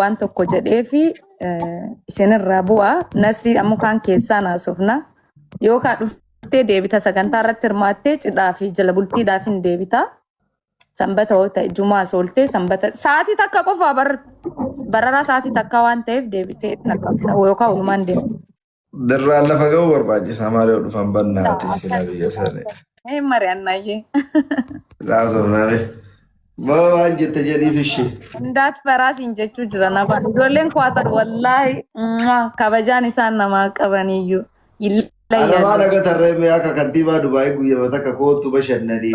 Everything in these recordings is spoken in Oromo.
waan tokko jedhee fi isinirraa bu'aa nasrii ammoo kan keessaan haasofna yookaan dhuftee deebita sagantaa irratti hirmaattee cidhaa fi jala bultiidhaaf hin deebita sanbata yoo ta'e jumaa soolte sanbata sa'aatii takka qofa bararaa sa'aatii takka waan ta'eef deebitee yookaan walumaan deemu. Dirraan lafa ga'uu barbaachisaa maal yoo dhufan bannaati sila biyya sana. Mari'annaayyee. Laasofname. Waan jette jedhiif ishee. Ndaat faraasiin jechuu jira nama. Ijoolleen kuwaatar wallaahi kabajaan isaan namaa qabaniyyuu. Alamaan akka tarree akka kantiibaa Dubaayii guyyaa takka kootu bashannanii.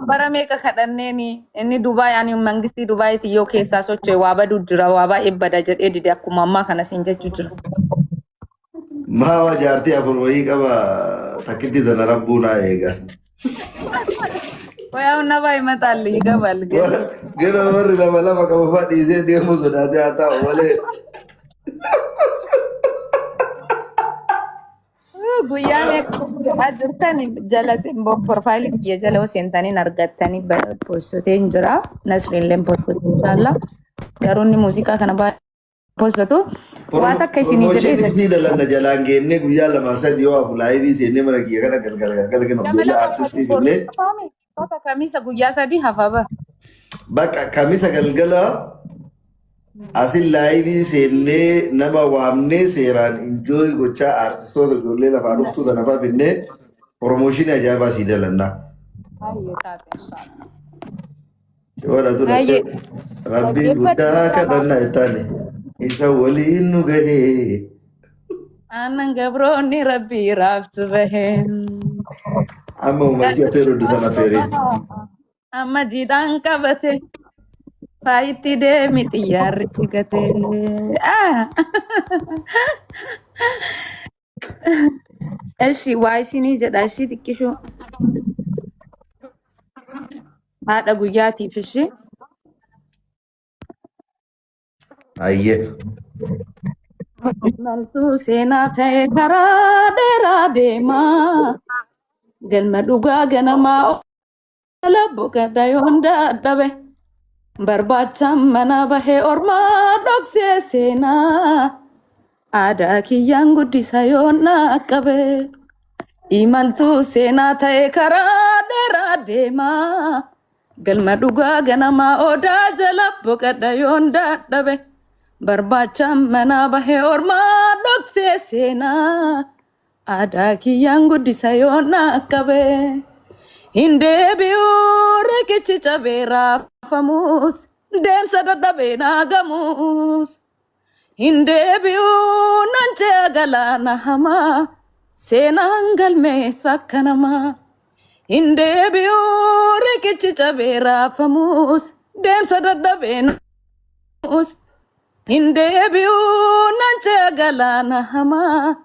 Bara meeqa kadhanneeni inni Dubaayii ani mangistii Dubaayiiti yoo keessaa socho'e waa baduu jira waa baay'ee bada jedhee dide akkuma ammaa kana siin jechuu jira. Maa jaartii afur wayii qaba takkitti sana rabbuu naa eega. Wayyaa nama himatalli gabal gala. Gala warri lama qabu fadhiisee deemuu sodaatee haa ta'u malee. Guyyaa meeqa jirtani jala profaayilii kiyya jala seentaniin argattanii postoteen jira. Nasriinleen postoote inshallah. Garuu inni muuziqaa kana baay'ee postootu. Waan akka isinii jedhee isii dalanna jalaan geenne guyyaa lama sadii yoo hafu laayivii seennee mana kiyya kana galgala kennu guyyaa artistii fillee. Kamisa guyyaa sadii hafa bakka kamisa galgala asin laayivii seennee nama waamnee seeraan injooy gochaa artistoota ijoollee lafaa dhuftuu sana fa'aa finnee promooshinii ajaa'ibaa sii dalannaa. Rabbiin guddaa kadhannaa ittaane isa waliin nu gahee. Aannan gabroonni rabbii raabsu baheen. Amma uumasi affeeru dusan affeeree. Amma jiidhaan qabate. Faayitti deemi xiyyaarri sigate. Eshi waa isinii jedha ishii xiqqishuu. Haadha guyyaatiif ishii. Ayyee. Maltuu seenaa ta'e karaa dheeraa deemaa. Galma dhugaa ganamaa labbo gadda yoon dadhabe. Barbaachaan mana bahee ormaa dhoksee seenaa. Aadaa kiyyaan guddisa yoon qabe. Imaltuu seenaa ta'e karaa dheeraa deemaa. Galma dhugaa ganamaa odaa jala boqadha yoon dadhabe. Barbaachaan mana bahee ormaa dhoksee seenaa. Aadaa kiyyaan guddisa yoon qabe. Hindeebi'uu riqichi cabee raafamus deemsa dadhabee naagamus. Hindeebi'uu nan ce'a galaana hamaa seenaan galmeessa akka namaa. Hindeebi'uu riqichi cabee raafamus deemsa dadhabee naagamus. Hindeebi'uu nan ce'a galaana hamaa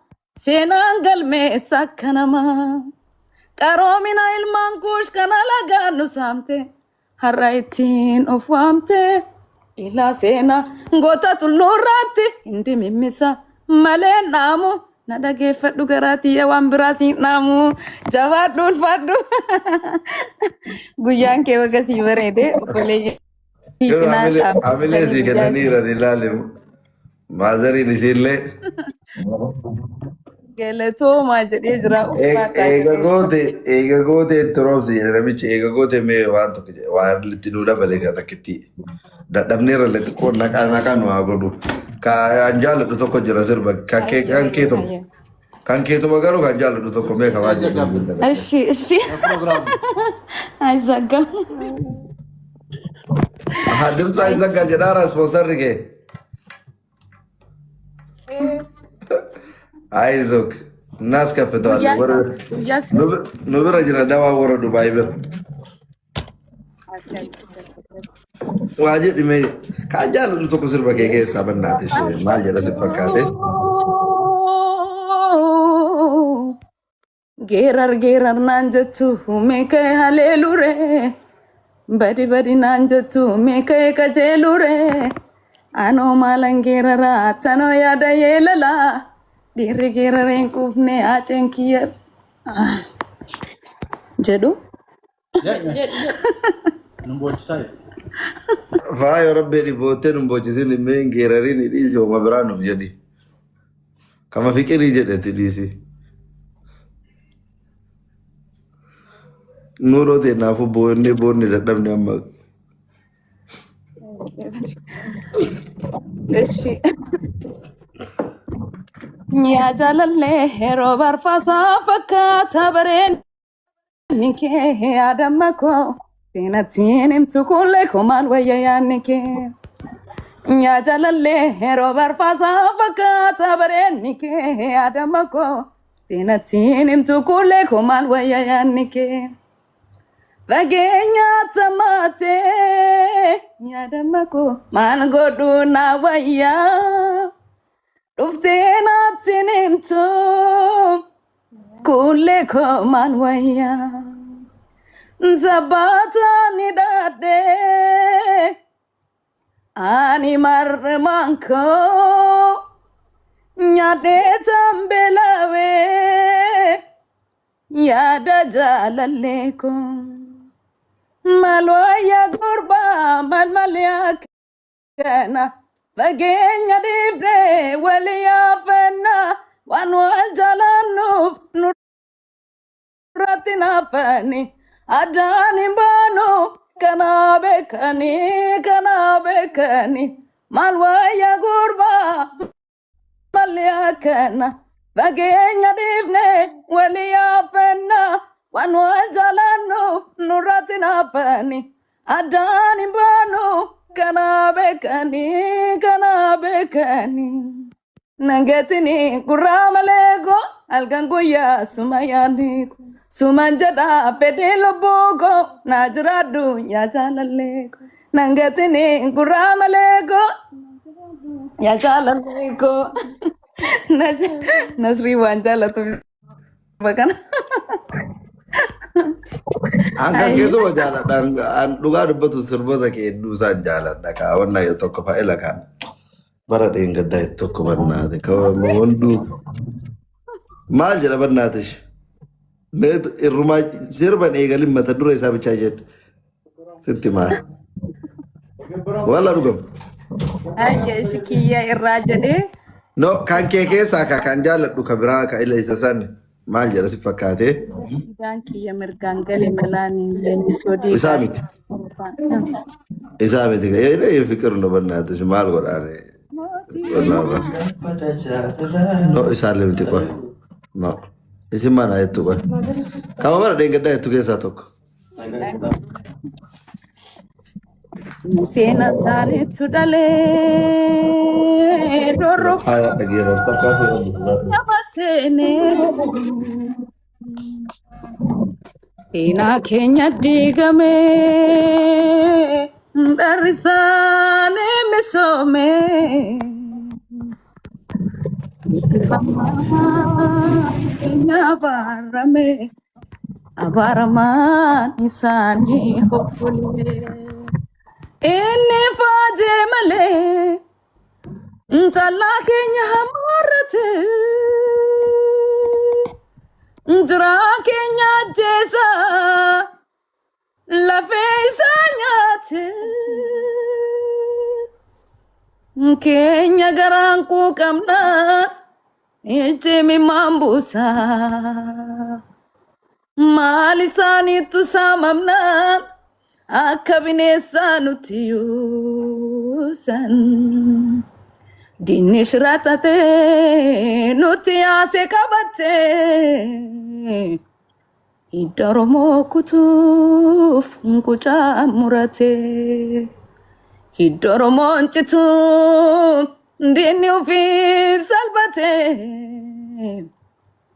seenaan galmeessa akka namaa. Qaroomina ilmaan kuush kana lagaan nu saamte har'a ittiin of waamte ilaa seenaa goota tulluurraatti hindi mimmisa malee naamu na dhageeffadhu garaatiyyee waan biraa siin naamu jabaadhu ulfaadhu guyyaan kee baga sii bareede obboleeyye. Amilee sii kennaniira ilaalimu maazariin isiillee. Galatooma jedhee jira. Eega goote itti roobsi jedhe namichi eega goote mee waan tokko waan itti nuu dabale takkitti dadhabneerra illee xiqqoo naqaa nu haa godhu. Kan jaalladhu tokko jira sirba kan keetuma garuu kan jaalladhu tokko mee kamaa jedhu. Ishi. Aizagga. Dimsa Aizagga jedhaara ispoonsarri kee. Aizok nas kafetal no bira jira dawa wara Dubai bir waje dime ka jaalu to ko sirba keke sabannate shi mal jara se fakate gerar nanjatu me kay halelure badi nanjatu me kay kajelure ano malangerara tano yada yelala Diri gerareen kufne acen kiya jedhu Number side. Faayo rabbi boten mbochisin men gerarin idisi o mabrano jadi. Kama fikiri jedhe idisi. Nuro te nafu bonni dadhabne amma. እሺ yaa jaalallee yeroo barfaasaa fakkaata bareenni kee yaadamma koo seenatiin himtu kullee koo maal wayya yaadni kee yaa jaalallee yeroo barfaasaa fakkaata bareenni kee yaadamma koo seenatiin himtu kullee koo maal wayya yaadni kee fageenya tamaatee yaadamma koo maal godhu naa wayyaa Duftena tinimtu kulle koman waya Zabata nidade ani marmanko Nyade tambelawe Yada jalaleko Malwaya gurba malmalyak kana Fageenya dhiifne wal yaafannaa waan wal jaalannuuf nurratti naafani addaan hin baanu kanaa beekani maal wayya gurbaa mal yaakana fageenya dhiifne wal yaafannaa waan wal jaalannuuf nurratti naafani addaan hin baanu kana bekani nangetini kuramalego alganguya sumayaniku sumanjada pedelo bogo najradu ya jalalego nangetini kuramalego ya jalalego nasri wanjala tu bakana Angka gitu lo jalan dan duga betul serba tak dusan jalan dah kawan na itu kau file kan barat yang gede itu kau mana tu kau mondu mal jalan mana tu bet rumah serba ni galim mata dulu saya bicara senti mal wala rugam ayya shikiya irrajade no kan keke saka kan jalan duka beraka ila isasan mal jalan si fakate danki ya mergangale melani yenji sodi Isamit tiga ya ini fikir no benar tu mal kau ada benar no isalim tu kau no isi mana itu kau kamu mana dengan dah itu kisah tu sena tare tudale doro ayat lagi rasa kasih yamasene ina kenya digame darisane mesome kenya barame abaraman isani hopule ene faje male Njala kenya hamarate Njra kenya jesa La feisa nyate Kenya garanku kamna Ejemi mambusa Malisani tu samamna Akabinesa nutiyusan Dini shratate nutia se kabate Idoromo kutuf nkucha murate Idoromo nchitu dini ufif salbate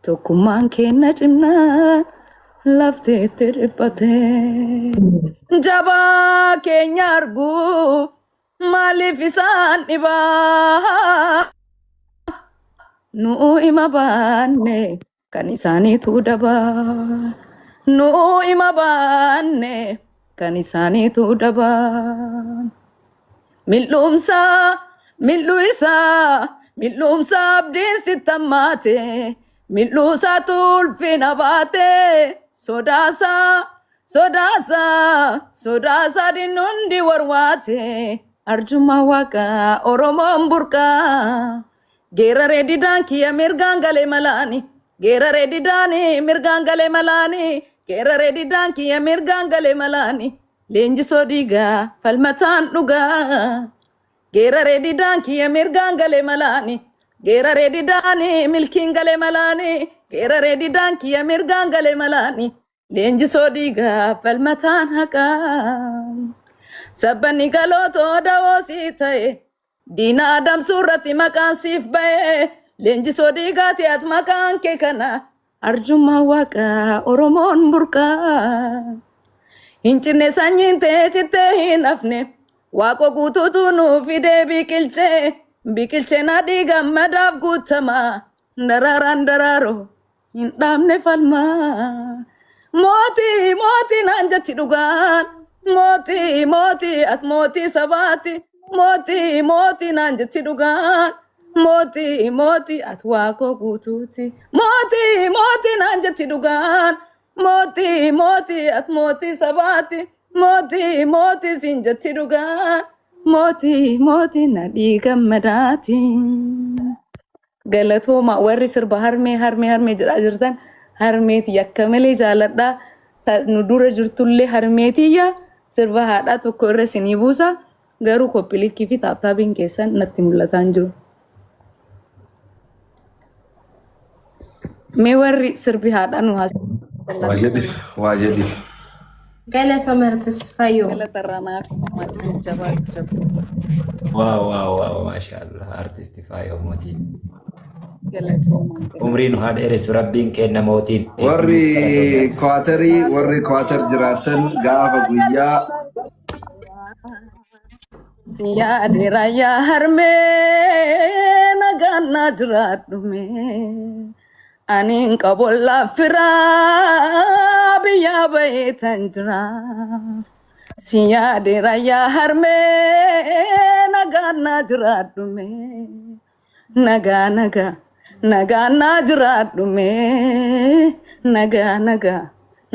Tokuman kena chimna lafte teripate Jaba kenyargu Malifisan iba Nu imabane kanisani tudaba Nu imabane kanisani tudaba Milumsa abdin sitamate Milusa tulfinabate Sodasa sodaasa sodaasa dinundi warwaate arjuma waqa oromoon burqaa geeraree didaan kiyya mirgaan galee malaani geeraree didaani mirgaan galee malaani geeraree didaan kiyya mirgaan galee malaani leenjisoo dhiigaa falmataan dhugaa geeraree didaan kiyya mirgaan galee malaani geeraree didaani milkiin galee malaani geeraree didaan kiyya mirgaan galee malaani leenjisoo dhiigaa falmataan haqaa sabbanni galootoo dawoosii ta'e diina adamsuu irratti maqaan siif ba'e leenjisoo dhiigaati ati maqaan kee kana arjummaa waaqaa oromoon burqaa hin cinne sanyiin ta'e cittee hin hafne waaqo guutuutu nuuf fidee biqilchee na dhiiga madaaf guutamaa dararaan daraaroo hin dhaabne falmaa mootii naan jetti dhugaan mootii at mootii sabaati mootii naan jetti dhugaan mootii at waaqoo guutuuti mootii naan jetti dhugaan mootii at mootii sabaati mootii siin jetti dhugaan mootii na dhiiga madaati galatooma warri sirba harmee jedhaa jirtan harmeeti yakka malee jaaladhaa nu dura jirtullee harmeetiyya sirba haadhaa tokko irra isinii buusa garuu koppilikii fi taaptaabiin keessan natti mul'ataan jiru. Mee warri sirbi haadhaa nu waa jedhi. Galata martis fayyoo. Galata ranaa fi maatii jabaa. Wow, mashallah. Artisti fayyoo mootiin. Galatooma. Umriin haa dheeressu rabbiin kenna mootiin. Warri Kwaatar jiraatan gaafa guyyaa yaadera yaa harmee nagaannaa jiraadhume aniin qabollaa firaa biyyaa baheetan jira si yaadera yaa harmee nagaannaa jiraadhume nagaannaa jiraadhume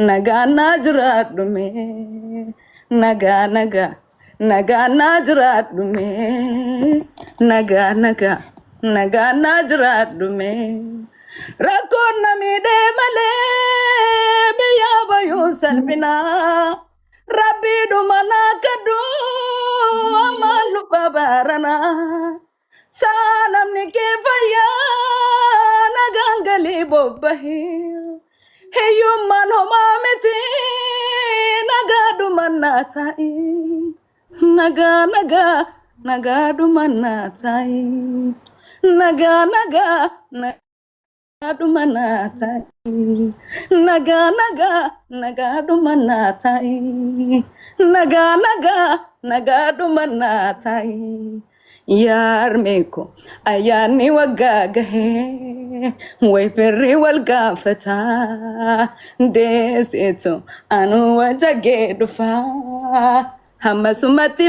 nagaannaa jiraadhume nagaannaa jiraadhume nagaannaa jiraadhume rakkoon na miidhee malee biyyaa bayuu salphinaa rabbiidhuma naa kadhu ammaan lubbaa baaranaa saa namni kee fayyaa nagaan galii bobbahee hiyyummaan homaa miti nagaadhuma naa ta'i nagaadhuma naa ta'i nagaadhuma naa ta'i nagaadhuma naa ta'i nagaadhuma naa ta'i yaarmeeko ayyaanni waggaa gahee way firri wal gaafataa deeseetu anu wajjagee dhufaa hamma sumatti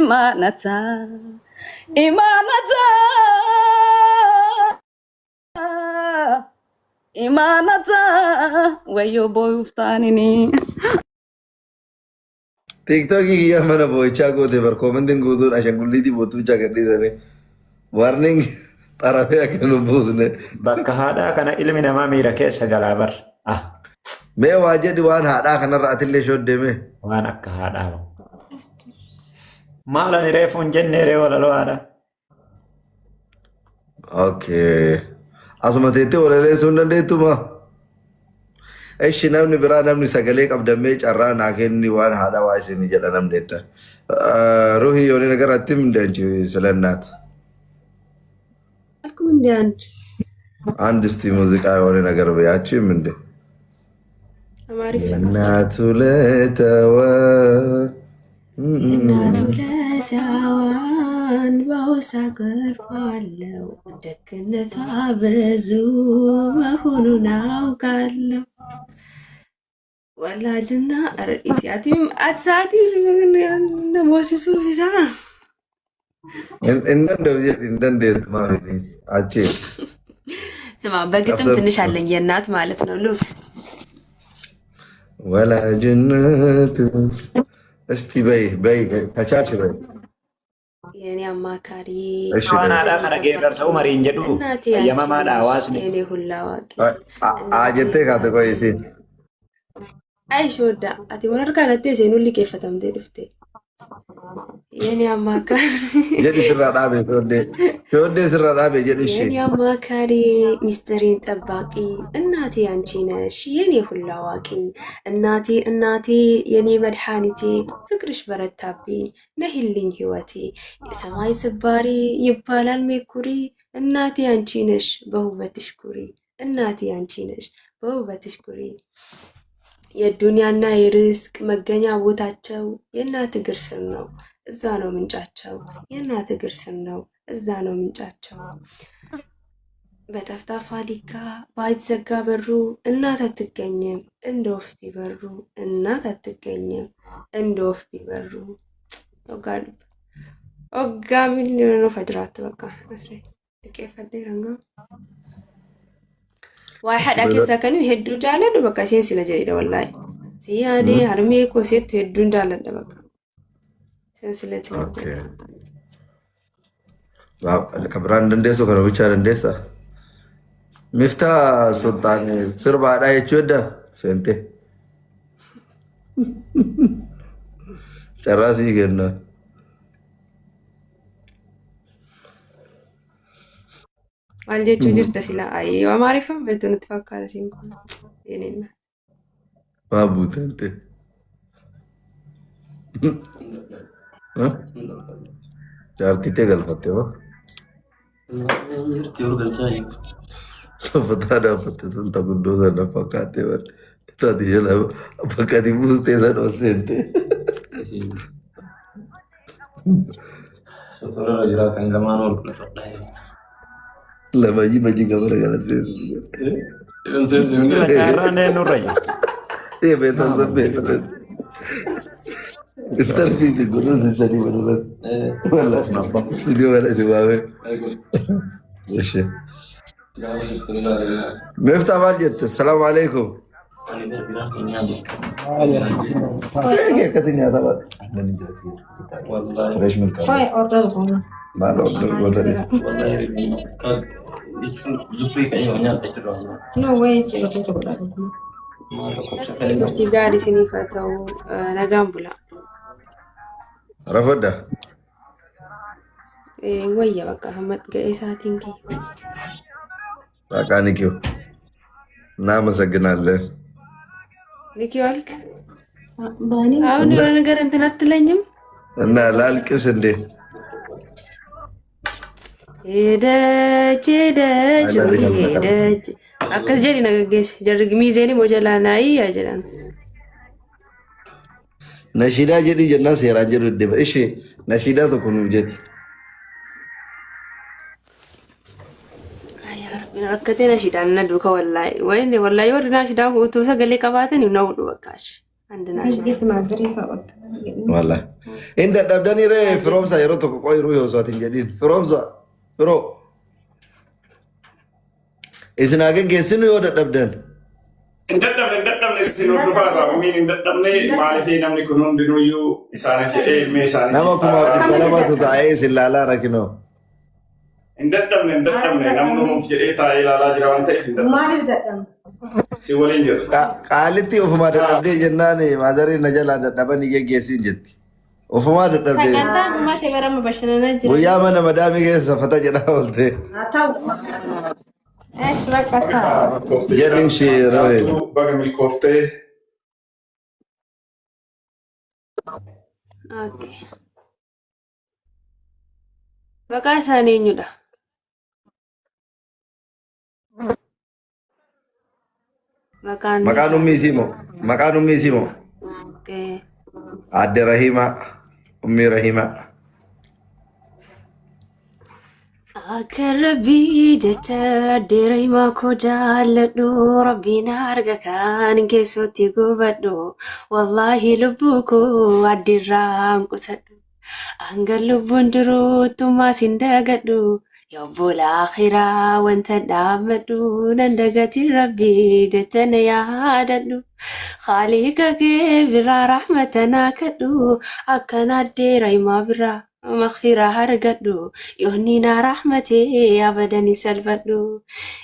imaanataa wayyoo booyuuf taanini. TikTokii kiyya mana boo'ichaa goote barkoomantiin guutuun ashangulliitii bootuuchaa gadhiisanii warning xarafee akka nu buusne. Bakka haadhaa kana ilmi namaa miira keessa galaa bar. Mee waa jedhi waan haadhaa kanarra atillee shooddeeme. Waan akka haadhaa. Maalan reefuun jennee ree walaloo haadhaa. Okay. Asuma teettee walaleessuu hin dandeettuma. Eshi namni biraa namni sagalee qabdamee carraa naa kenni waan haadha waa isinii jedha namni etta. Ruhii yooni nagaratti mindaanchi silannaat. Akkuma mindaanchi. Andisti muuziqaa yooni nagar biyaachi minde. Amaariffaa. Naatu leetawaa. Naatu leetawaan ba'uusa garbaalaw ደግነቷ ብዙ መሆኑን አውቃለሁ። ወላጅና ረኢሲያቲም አትሳቲ ነሞሲሱ ፊዛ እንደንዴት ማሪስ አቼ ስማ በግጥም ትንሽ አለኝ የእናት ማለት ነው። ሉክ ولا جنات. استي بي كشاش بي. የኔ አማካሪ ايش Waan بي haadhaa kana geerrarsa umariin jedhu እናቴ አንቺ ayyamamaa ነሽ hawaasni. የኔ ሁላ አዋቂ እናቴ اجتك هذا እናቴ كويسين. አይሽ ወዳ አቲ ወረርካ ገቴ ሴኑሊ ከፈተምቴ ድፍቴ የኔ አማካሪ جدي سر رابي شودي سر رابي جدي የኔ الشيء. አማካሪ ሚስጥሬን ጠባቂ እናቴ አንቺ ነሽ የኔ ሁላ አዋቂ እናቴ እናቴ የኔ መድኃኒቴ ፍቅርሽ በረታብኝ ነህልኝ ህይወቴ የሰማይ ስባሪ ይባላል ሜኩሪ እናቴ አንቺ ነሽ በውበትሽ ኩሪ እናቴ አንቺ ነሽ በውበትሽ ኩሪ የዱንያና የርዝቅ መገኛ ቦታቸው የእናት እግር ስር ነው እዛ ነው ምንጫቸው የእናት እግር ስር ነው እዛ ነው ምንጫቸው በጠፍጣፋ ዲካ ባይዘጋ በሩ እናት አትገኝም እንደ ወፍ ቢበሩ እናት አትገኝም እንደ ወፍ ቢበሩ ኦጋልብ ኦጋ ምን ሊሆን ነው ፈጅራት በቃ አስሬ ልቄ ፈዴ ረንጋ ዋይ ሐዳ ከሳ ከንን ሄዱ ጃለዱ በቃ ሲንስ ለጀሪዳ ወላሂ ሲያዴ አርሜ ኮ ሴት ሄዱ እንዳለደ በቃ ሲንስ ለጀሪዳ اوكي. كبران دندسو كانوا بيشار دندسا. مفتاح سلطان سر بعد اي تشودا سنتي. تراسي كنا. ማልጀቹ ጅርተ ሲላ አይ ወማሪፈም በቱን ተፈካረ ሲንኩ የኔና ما بوت انت. جارتي تقل فتوى. فتانا فتت انت قدوسا نفقاتي ور. تادي جلا فقاتي بوستي ذا وسنتي. Sotora rajura tanggaman ol kula fadai. لما يجي ما يجي قبل قال زين. Bila carraan nurra jiru. ايه بيت الزبيت. الترفيه الجلوس الثاني ولا ولا استوديو ولا سواوي. ايش مفتاح ماجد السلام عليكم. كيف كتني هذا Wallahi. فريش من كلام ما له قدر Wallahi kan itu Zufri kayaknya banyak itu doang. ቱርቲ ጋሪ ሲኒፈተው ነጋም ቡላ رفضه ወየ በቃ ሀመት ገኢሳቲን ከ በቃ ንኪው እናመሰግናለን። ንኪው አልክ አሁን የሆነ ነገር እንትን አትለኝም እና ላልቅስ እንዴ? ሄደች ሄደች ሄደች አከስ ጀሪ ነገገሽ ጀርግ ሚዜኒ ሞጀላናይ ያጀላን ነሺዳ ጀዲ ጀና ሴራ ጀሩ ደበ እሺ ነሺዳ ተኩኑ ጀዲ አያ ረቢ ረከቴ ነሺዳ ነዱ ከወላይ ወይኔ ወላይ ወርና ነሺዳ ሁቱ ሰገሌ ቀባተን ነው በቃሽ አንድ ናሽዳ ዋላ እንደ ደብደኒ ረ ፍሮምሳ የሮ ተቆ ቆይሩ ይወሳት እንጀዲን ፍሮምዛ ፍሮ እስናገን ገስኑ ይወደ ደብደን እንደደምነ ስቲኖ ዱፋራ ሚን እንደደምነ ማለቴ ነምኒ ኩኑ እንድኑዩ ኢሳነ ሜሳኒ nama kuma kalama tu tae silala rakino እንደደምነ ነምኑ ሙፍ ጀዴ ታኢ ላላ ጅራ ወንተ ሲወሊን ጀር qaaliti ofuma dadhabde jennaan maazari najala dadhaban geggeessin jetti ofuma dadhabde sagantaan ummate barama bashannana jira guyyaa mana madaami keessa fata jedha oolte ايش بقى jedhin shiiroo bagami kofte ኦኬ በቃ ሳኔኙዳ maqaan ummii isimo adde rahima ummii rahima አከረቢ ጀተ ደረይማ ኮጃለዱ ረቢና አርገካን ኬሶቲ ጉበዱ ወላሂ ልቡኩ አዲራን ቁሰዱ አንገር ልቡን ድሩ ቱማ ሲንደገዱ يا أبو الآخرة وانت دامدو نندقت ربي جتنا يا ددو خالقك برا رحمتنا كدو أكنا ديري ما برا مغفرة هرقدو يهنينا رحمتي أبدا سلبدو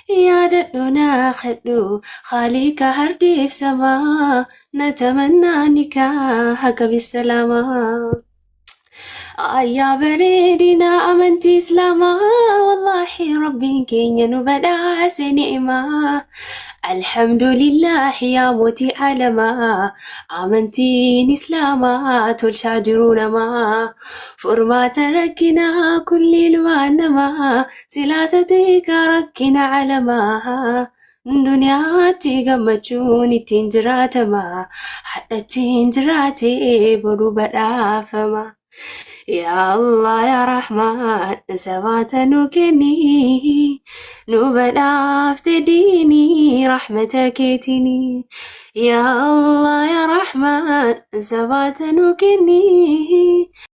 يا ددونا خدو خالق هردي في سما نتمنى نكاحك بالسلامة يا بريدنا أمنتي إسلاما والله ربي كين نبدا نعمة الحمد لله يا موتي علما أمنتي إسلاما تول شاجرون ما فرما تركنا كل الوانما سلاستي كركنا علما دنياتي قمتشوني تنجراتما حتى تنجراتي بروبا فما يا الله يا رحمن سبات نوكني نوبدا افتديني رحمتك تني يا الله يا رحمن سبات نوكني